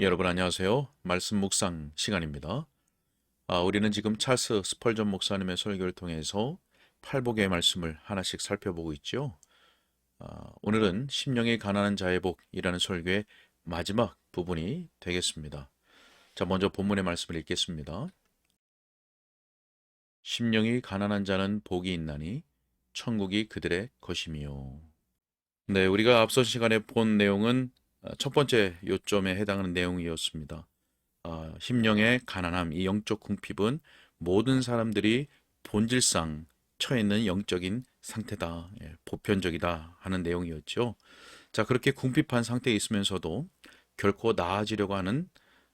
여러분 안녕하세요. 말씀 묵상 시간입니다. 우리는 지금 찰스 스펄전 목사님의 설교를 통해서 팔복의 말씀을 하나씩 살펴보고 있죠. 오늘은 심령이 가난한 자의 복이라는 설교의 마지막 부분이 되겠습니다. 자, 먼저 본문의 말씀을 읽겠습니다. 심령이 가난한 자는 복이 있나니 천국이 그들의 것이미요. 네, 우리가 앞선 시간에 본 내용은 첫 번째 요점에 해당하는 내용이었습니다. 심령의 가난함, 이 영적 궁핍은 모든 사람들이 본질상 처해 있는 영적인 상태다, 보편적이다 하는 내용이었죠. 자, 그렇게 궁핍한 상태에 있으면서도 결코 나아지려고 하는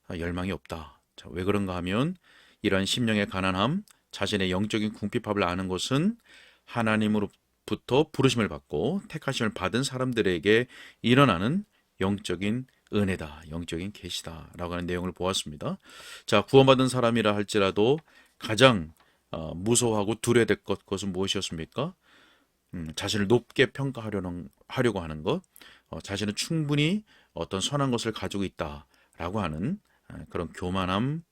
열망이 없다. 자, 왜 그런가 하면 이러한 심령의 가난함, 자신의 영적인 궁핍함을 아는 것은 하나님으로부터 부르심을 받고 택하심을 받은 사람들에게 일어나는 영적인 은혜다, 영적인 계시다라고 하는 내용을 보았습니다. 자, 구원받은 사람이라 할지라도 가장 무서워하고 두려워될 것은 무엇이었습니까? 자신을 높게 평가하려고 하는 것, 자신은 충분히 어떤 선한 것을 가지고 있다라고 하는 그런 교만함,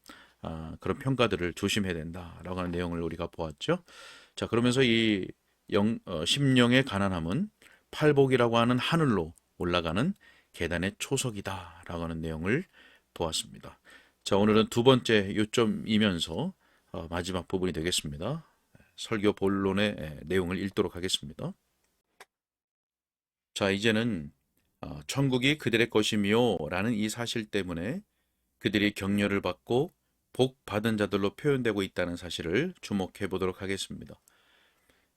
그런 평가들을 조심해야 된다라고 하는 내용을 우리가 보았죠. 자, 그러면서 이 심령의 가난함은 팔복이라고 하는 하늘로 올라가는 계단의 초석이다라고 하는 내용을 보았습니다. 자, 오늘은 두 번째 요점이면서 마지막 부분이 되겠습니다. 설교 본론의 내용을 읽도록 하겠습니다. 자, 이제는 천국이 그들의 것이며 라는 이 사실 때문에 그들이 격려를 받고 복 받은 자들로 표현되고 있다는 사실을 주목해 보도록 하겠습니다.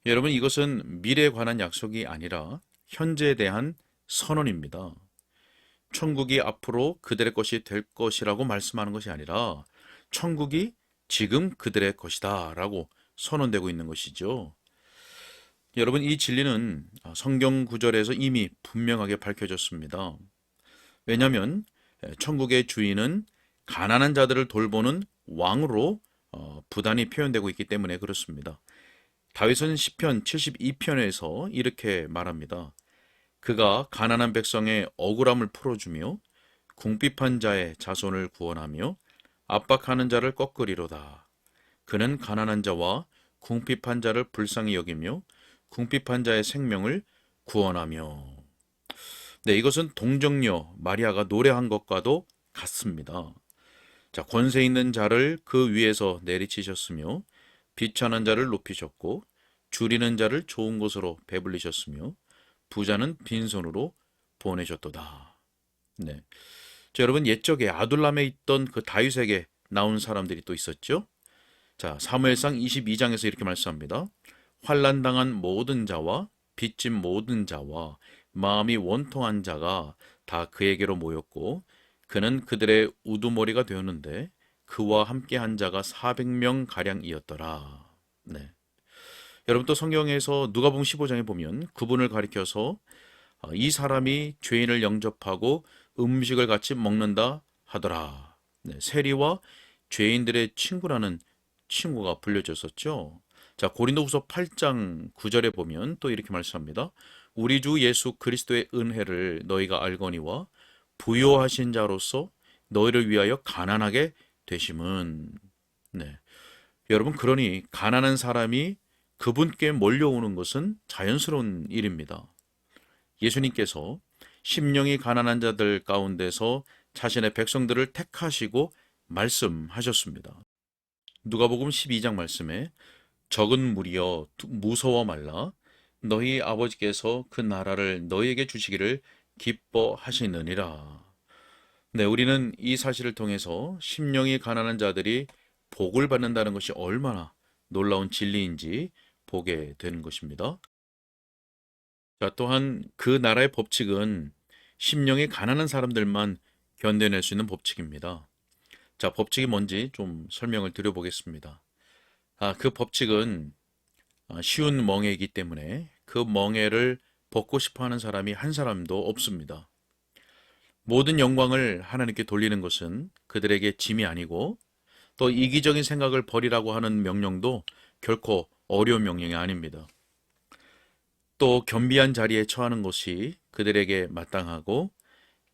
여러분, 이것은 미래에 관한 약속이 아니라 현재에 대한 선언입니다. 천국이 앞으로 그들의 것이 될 것이라고 말씀하는 것이 아니라 천국이 지금 그들의 것이다 라고 선언되고 있는 것이죠. 여러분, 이 진리는 성경 구절에서 이미 분명하게 밝혀졌습니다. 왜냐하면 천국의 주인은 가난한 자들을 돌보는 왕으로 부단히 표현되고 있기 때문에 그렇습니다. 다윗은 시편 72편에서 이렇게 말합니다. 그가 가난한 백성의 억울함을 풀어주며 궁핍한 자의 자손을 구원하며 압박하는 자를 꺾으리로다. 그는 가난한 자와 궁핍한 자를 불쌍히 여기며 궁핍한 자의 생명을 구원하며. 네, 이것은 동정녀 마리아가 노래한 것과도 같습니다. 자, 권세 있는 자를 그 위에서 내리치셨으며 비천한 자를 높이셨고 줄이는 자를 좋은 곳으로 배불리셨으며 부자는 빈손으로 보내셨도다. 네. 자, 여러분, 옛적에 아둘람에 있던 그 다윗에게 나온 사람들이 또 있었죠. 자, 사무엘상 22장에서 이렇게 말씀합니다. 환난 당한 모든 자와 빚진 모든 자와 마음이 원통한 자가 다 그에게로 모였고 그는 그들의 우두머리가 되었는데 그와 함께 한 자가 400명 가량이었더라. 네. 여러분, 또 성경에서 누가복음 15장에 보면 그분을 가리켜서 이 사람이 죄인을 영접하고 음식을 같이 먹는다 하더라. 네, 세리와 죄인들의 친구라는 친구가 불려졌었죠. 자, 고린도후서 8장 9절에 보면 또 이렇게 말씀합니다. 우리 주 예수 그리스도의 은혜를 너희가 알거니와 부요하신 자로서 너희를 위하여 가난하게 되심은. 네. 여러분, 그러니 가난한 사람이 그분께 몰려오는 것은 자연스러운 일입니다. 예수님께서 심령이 가난한 자들 가운데서 자신의 백성들을 택하시고 말씀하셨습니다. 누가복음 12장 말씀에 적은 무리여 무서워 말라 너희 아버지께서 그 나라를 너희에게 주시기를 기뻐하시느니라. 네, 우리는 이 사실을 통해서 심령이 가난한 자들이 복을 받는다는 것이 얼마나 놀라운 진리인지 보게 되는 것입니다. 자, 또한 그 나라의 법칙은 심령이 가난한 사람들만 견뎌낼 수 있는 법칙입니다. 자, 법칙이 뭔지 좀 설명을 드려보겠습니다. 그 법칙은 쉬운 멍해이기 때문에 그 멍해를 벗고 싶어 하는 사람이 한 사람도 없습니다. 모든 영광을 하나님께 돌리는 것은 그들에게 짐이 아니고 또 이기적인 생각을 버리라고 하는 명령도 결코 어려운 명령이 아닙니다. 또 겸비한 자리에 처하는 것이 그들에게 마땅하고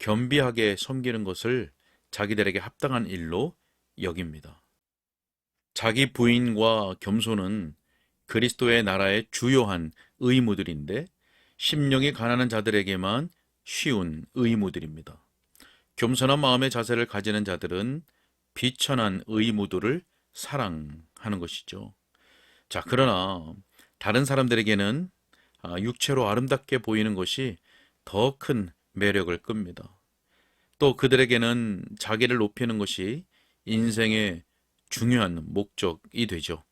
겸비하게 섬기는 것을 자기들에게 합당한 일로 여깁니다. 자기 부인과 겸손은 그리스도의 나라의 주요한 의무들인데 심령이 가난한 자들에게만 쉬운 의무들입니다. 겸손한 마음의 자세를 가지는 자들은 비천한 의무들을 사랑하는 것이죠. 자, 그러나 다른 사람들에게는 육체로 아름답게 보이는 것이 더 큰 매력을 끕니다. 또 그들에게는 자기를 높이는 것이 인생의 중요한 목적이 되죠.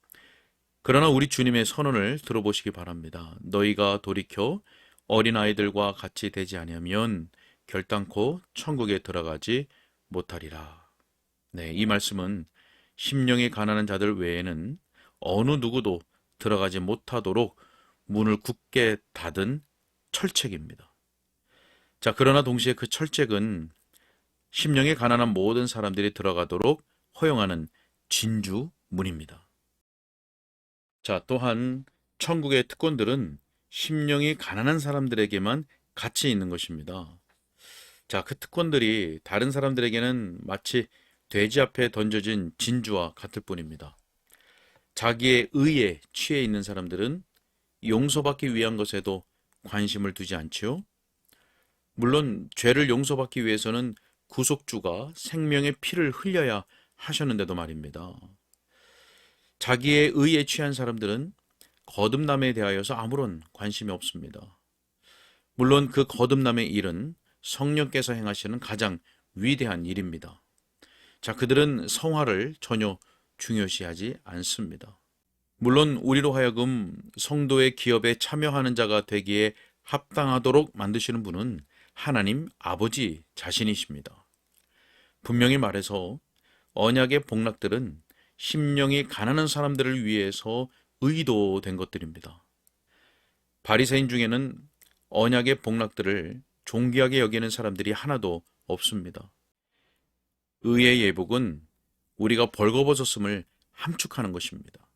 그러나 우리 주님의 선언을 들어보시기 바랍니다. 너희가 돌이켜 어린아이들과 같이 되지 아니하면 결단코 천국에 들어가지 못하리라. 네, 이 말씀은 심령이 가난한 자들 외에는 어느 누구도 들어가지 못하도록 문을 굳게 닫은 철책입니다. 자, 그러나 동시에 그 철책은 심령이 가난한 모든 사람들이 들어가도록 허용하는 진주문입니다. 자, 또한 천국의 특권들은 심령이 가난한 사람들에게만 가치 있는 것입니다. 자, 그 특권들이 다른 사람들에게는 마치 돼지 앞에 던져진 진주와 같을 뿐입니다. 자기의 의에 취해 있는 사람들은 용서받기 위한 것에도 관심을 두지 않지요. 물론 죄를 용서받기 위해서는 구속주가 생명의 피를 흘려야 하셨는데도 말입니다. 자기의 의에 취한 사람들은 거듭남에 대하여서 아무런 관심이 없습니다. 물론 그 거듭남의 일은 성령께서 행하시는 가장 위대한 일입니다. 자, 그들은 성화를 전혀 중요시하지 않습니다. 물론 우리로 하여금 성도의 기업에 참여하는 자가 되기에 합당하도록 만드시는 분은 하나님 아버지 자신이십니다. 분명히 말해서 언약의 복락들은 심령이 가난한 사람들을 위해서 의도된 것들입니다. 바리새인 중에는 언약의 복락들을 존귀하게 여기는 사람들이 하나도 없습니다. 의의 예복은 우리가 벌거벗었음을 함축하는 것입니다.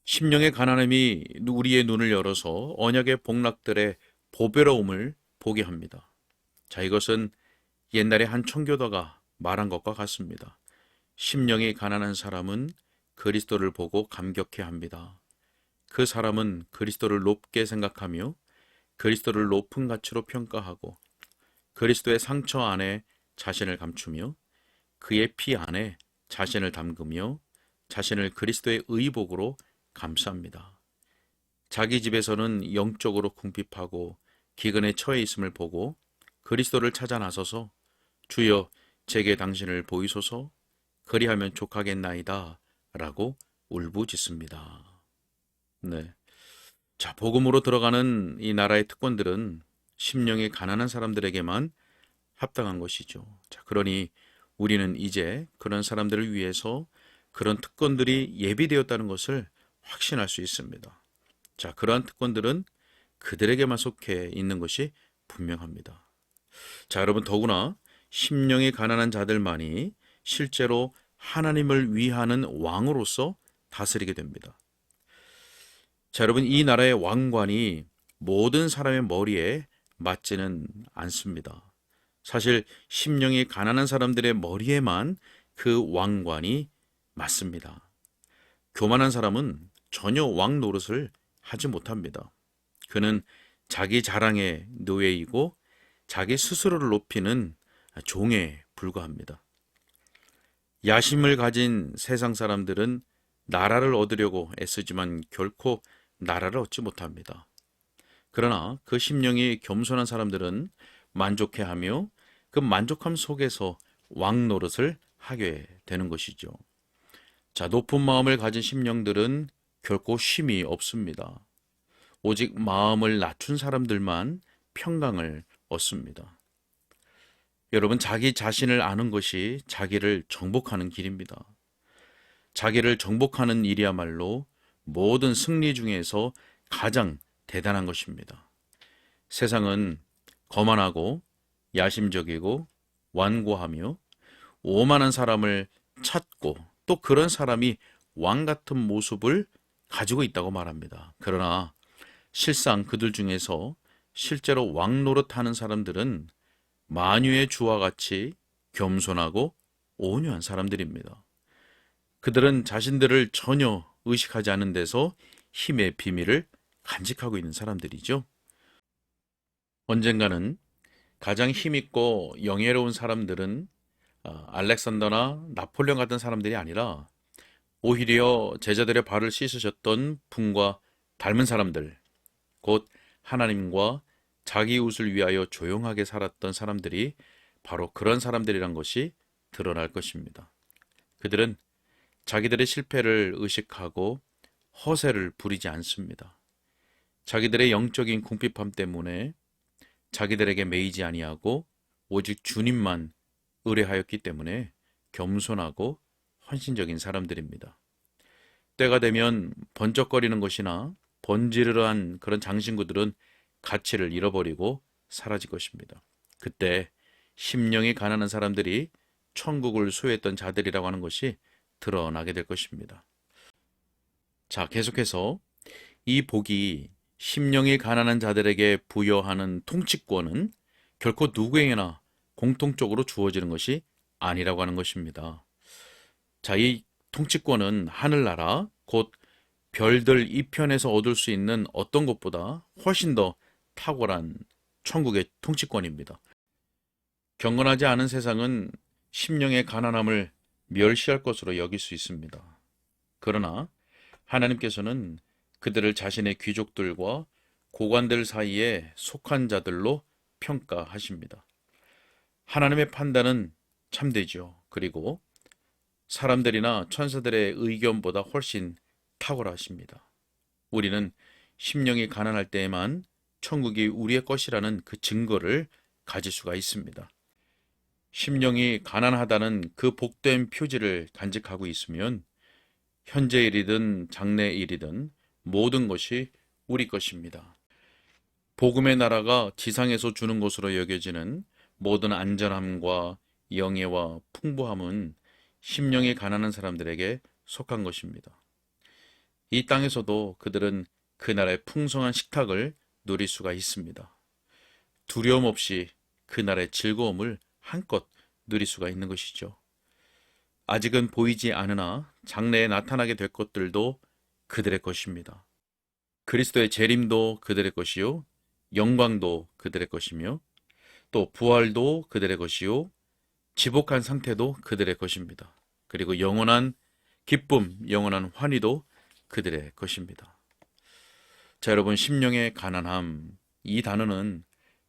심령의 가난함이 우리의 눈을 열어서 언약의 복락들의 보배로움을 보게 합니다. 자, 이것은 옛날에 한 청교도가 말한 것과 같습니다. 심령이 가난한 사람은 그리스도를 보고 감격해 합니다. 그 사람은 그리스도를 높게 생각하며 그리스도를 높은 가치로 평가하고 그리스도의 상처 안에 자신을 감추며 그의 피 안에 자신을 담그며 자신을 그리스도의 의복으로 감쌉니다. 자기 집에서는 영적으로 궁핍하고 기근에 처해 있음을 보고 그리스도를 찾아 나서서 주여 제게 당신을 보이소서 그리하면 족하겠나이다 라고 울부짖습니다. 네. 자, 복음으로 들어가는 이 나라의 특권들은 심령이 가난한 사람들에게만 합당한 것이죠. 자, 그러니 우리는 이제 그런 사람들을 위해서 그런 특권들이 예비되었다는 것을 확신할 수 있습니다. 자, 그러한 특권들은 그들에게만 속해 있는 것이 분명합니다. 자, 여러분, 더구나 심령이 가난한 자들만이 실제로 하나님을 위하는 왕으로서 다스리게 됩니다. 자, 여러분, 이 나라의 왕관이 모든 사람의 머리에 맞지는 않습니다. 사실 심령이 가난한 사람들의 머리에만 그 왕관이 맞습니다. 교만한 사람은 전혀 왕 노릇을 하지 못합니다. 그는 자기 자랑의 노예이고 자기 스스로를 높이는 종에 불과합니다. 야심을 가진 세상 사람들은 나라를 얻으려고 애쓰지만 결코 나라를 얻지 못합니다. 그러나 그 심령이 겸손한 사람들은 만족해하며 그 만족함 속에서 왕 노릇을 하게 되는 것이죠. 자, 높은 마음을 가진 심령들은 결코 쉼이 없습니다. 오직 마음을 낮춘 사람들만 평강을 얻습니다. 여러분, 자기 자신을 아는 것이 자기를 정복하는 길입니다. 자기를 정복하는 일이야말로 모든 승리 중에서 가장 대단한 것입니다. 세상은 거만하고 야심적이고 완고하며 오만한 사람을 찾고 또 그런 사람이 왕 같은 모습을 가지고 있다고 말합니다. 그러나 실상 그들 중에서 실제로 왕 노릇하는 사람들은 만유의 주와 같이 겸손하고 온유한 사람들입니다. 그들은 자신들을 전혀 의식하지 않는 데서 힘의 비밀을 간직하고 있는 사람들이죠. 언젠가는 가장 힘있고 영예로운 사람들은 알렉산더나 나폴레옹 같은 사람들이 아니라 오히려 제자들의 발을 씻으셨던 분과 닮은 사람들, 곧 하나님과 자기 이웃을 위하여 조용하게 살았던 사람들이 바로 그런 사람들이란 것이 드러날 것입니다. 그들은 자기들의 실패를 의식하고 허세를 부리지 않습니다. 자기들의 영적인 궁핍함 때문에 자기들에게 매이지 아니하고 오직 주님만 의뢰하였기 때문에 겸손하고 헌신적인 사람들입니다. 때가 되면 번쩍거리는 것이나 번지르르한 그런 장신구들은 가치를 잃어버리고 사라질 것입니다. 그때 심령이 가난한 사람들이 천국을 소유했던 자들이라고 하는 것이 드러나게 될 것입니다. 자, 계속해서 이 복이 심령이 가난한 자들에게 부여하는 통치권은 결코 누구에게나 공통적으로 주어지는 것이 아니라고 하는 것입니다. 자, 이 통치권은 하늘나라, 곧 별들 이편에서 얻을 수 있는 어떤 것보다 훨씬 더 탁월한 천국의 통치권입니다. 경건하지 않은 세상은 심령의 가난함을 멸시할 것으로 여길 수 있습니다. 그러나 하나님께서는 그들을 자신의 귀족들과 고관들 사이에 속한 자들로 평가하십니다. 하나님의 판단은 참되죠. 그리고 사람들이나 천사들의 의견보다 훨씬 탁월하십니다. 우리는 심령이 가난할 때에만 천국이 우리의 것이라는 그 증거를 가질 수가 있습니다. 심령이 가난하다는 그 복된 표지를 간직하고 있으면 현재 일이든 장래 일이든 모든 것이 우리 것입니다. 복음의 나라가 지상에서 주는 것으로 여겨지는 모든 안전함과 영예와 풍부함은 심령이 가난한 사람들에게 속한 것입니다. 이 땅에서도 그들은 그 나라의 풍성한 식탁을 누릴 수가 있습니다. 두려움 없이 그 나라의 즐거움을 한껏 누릴 수가 있는 것이죠. 아직은 보이지 않으나 장래에 나타나게 될 것들도 그들의 것입니다. 그리스도의 재림도 그들의 것이요, 영광도 그들의 것이며, 또 부활도 그들의 것이요, 지복한 상태도 그들의 것입니다. 그리고 영원한 기쁨, 영원한 환희도 그들의 것입니다. 자, 여러분, 심령의 가난함, 이 단어는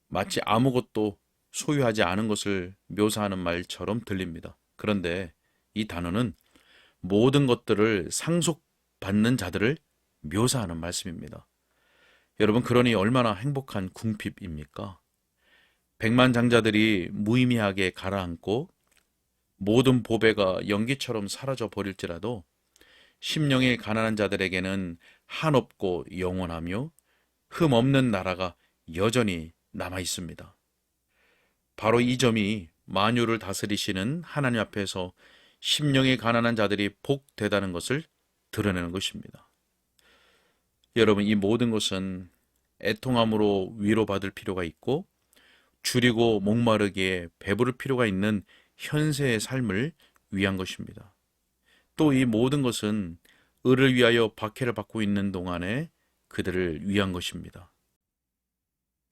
마치 아무것도 소유하지 않은 것을 묘사하는 말처럼 들립니다. 그런데 이 단어는 모든 것들을 상속받는 자들을 묘사하는 말씀입니다. 여러분, 그러니 얼마나 행복한 궁핍입니까? 백만장자들이 무의미하게 가라앉고 모든 보배가 연기처럼 사라져 버릴지라도 심령이 가난한 자들에게는 한없고 영원하며 흠없는 나라가 여전히 남아 있습니다. 바로 이 점이 만유를 다스리시는 하나님 앞에서 심령이 가난한 자들이 복되다는 것을 드러내는 것입니다. 여러분, 이 모든 것은 애통함으로 위로받을 필요가 있고 줄이고 목마르기에 배부를 필요가 있는 현세의 삶을 위한 것입니다. 또 이 모든 것은 을을 위하여 박해를 받고 있는 동안에 그들을 위한 것입니다.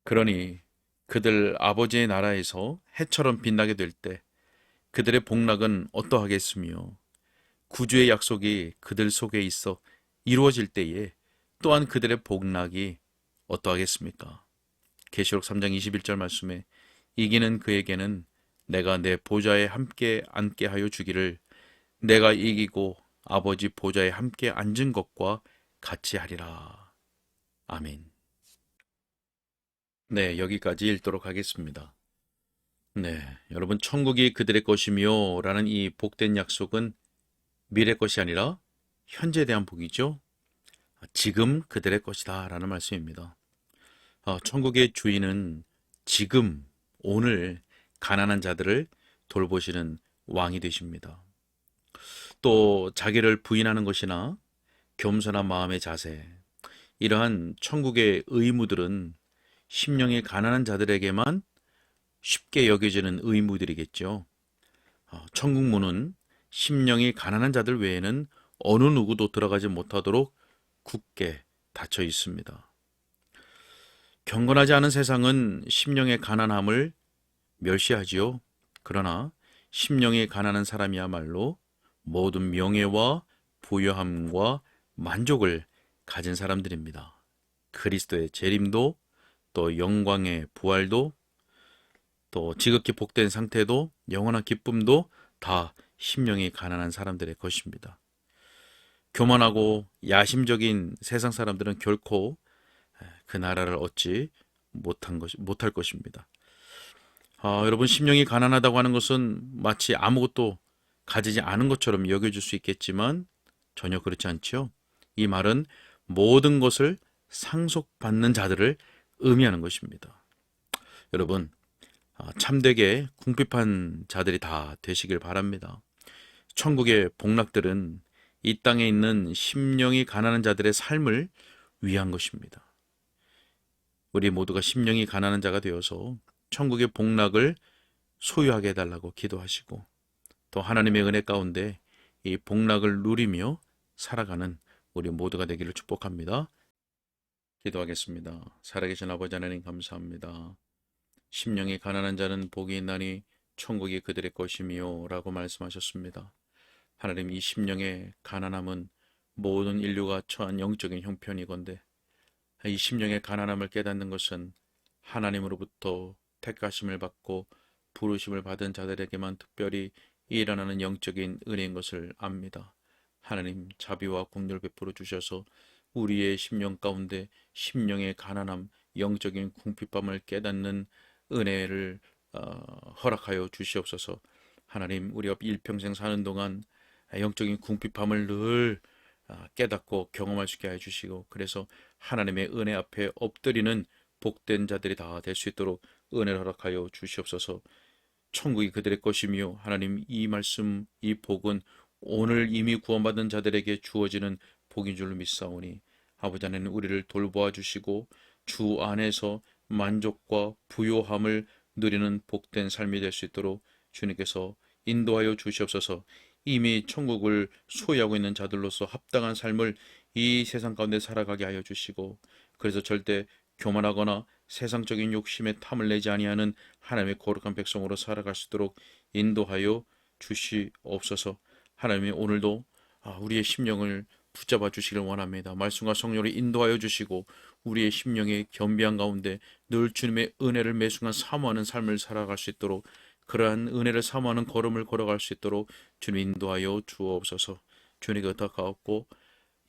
그러니 그들 아버지의 나라에서 해처럼 빛나게 될 때 그들의 복락은 어떠하겠으며 구주의 약속이 그들 속에 있어 이루어질 때에 또한 그들의 복락이 어떠하겠습니까? 계시록 3장 21절 말씀에 이기는 그에게는 내가 내 보좌에 함께 앉게 하여 주기를 내가 이기고 아버지 보좌에 함께 앉은 것과 같이 하리라. 아멘. 네, 여기까지 읽도록 하겠습니다. 네, 여러분, 천국이 그들의 것이며 라는 이 복된 약속은 미래 것이 아니라 현재에 대한 복이죠. 지금 그들의 것이다 라는 말씀입니다. 천국의 주인은 지금, 오늘 가난한 자들을 돌보시는 왕이 되십니다. 또 자기를 부인하는 것이나 겸손한 마음의 자세, 이러한 천국의 의무들은 심령이 가난한 자들에게만 쉽게 여겨지는 의무들이겠죠. 천국 문은 심령이 가난한 자들 외에는 어느 누구도 들어가지 못하도록 굳게 닫혀 있습니다. 경건하지 않은 세상은 심령의 가난함을 멸시하지요. 그러나 심령이 가난한 사람이야말로 모든 명예와 부요함과 만족을 가진 사람들입니다. 그리스도의 재림도, 또 영광의 부활도, 또 지극히 복된 상태도, 영원한 기쁨도 다 심령이 가난한 사람들의 것입니다. 교만하고 야심적인 세상 사람들은 결코 그 나라를 얻지 못할 것입니다. 여러분, 심령이 가난하다고 하는 것은 마치 아무것도 가지지 않은 것처럼 여겨질 수 있겠지만 전혀 그렇지 않죠. 이 말은 모든 것을 상속받는 자들을 의미하는 것입니다. 여러분, 참되게 궁핍한 자들이 다 되시길 바랍니다. 천국의 복락들은 이 땅에 있는 심령이 가난한 자들의 삶을 위한 것입니다. 우리 모두가 심령이 가난한 자가 되어서 천국의 복락을 소유하게 해달라고 기도하시고, 또 하나님의 은혜 가운데 이 복락을 누리며 살아가는 우리 모두가 되기를 축복합니다. 기도하겠습니다. 살아계신 아버지 하나님, 감사합니다. 심령이 가난한 자는 복이 있나니 천국이 그들의 것이며 라고 말씀하셨습니다. 하나님, 이 심령의 가난함은 모든 인류가 처한 영적인 형편이건대, 이 심령의 가난함을 깨닫는 것은 하나님으로부터 택하심을 받고 부르심을 받은 자들에게만 특별히 일어나는 영적인 은혜인 것을 압니다. 하나님, 자비와 긍휼 베풀어 주셔서 우리의 심령 가운데 심령의 가난함, 영적인 궁핍함을 깨닫는 은혜를 허락하여 주시옵소서. 하나님, 우리가 일평생 사는 동안 영적인 궁핍함을 늘 깨닫고 경험할 수 있게 해주시고, 그래서 하나님의 은혜 앞에 엎드리는 복된 자들이 다 될 수 있도록 은혜를 허락하여 주시옵소서. 천국이 그들의 것이며, 하나님, 이 말씀, 이 복은 오늘 이미 구원받은 자들에게 주어지는 복인 줄로 믿사오니, 아버지 하나님, 우리를 돌보아 주시고 주 안에서 만족과 부요함을 누리는 복된 삶이 될 수 있도록 주님께서 인도하여 주시옵소서. 이미 천국을 소유하고 있는 자들로서 합당한 삶을 이 세상 가운데 살아가게 하여 주시고, 그래서 절대 교만하거나 세상적인 욕심에 탐을 내지 아니하는 하나님의 거룩한 백성으로 살아갈 수 있도록 인도하여 주시옵소서. 하나님이 오늘도 우리의 심령을 붙잡아 주시길 원합니다. 말씀과 성령을 인도하여 주시고 우리의 심령의 겸비한 가운데 늘 주님의 은혜를 매 순간 사모하는 삶을 살아갈 수 있도록, 그러한 은혜를 사모하는 걸음을 걸어갈 수 있도록 주님 인도하여 주옵소서. 주님께 의탁하옵고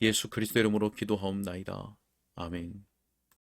예수 그리스도 이름으로 기도하옵나이다. 아멘.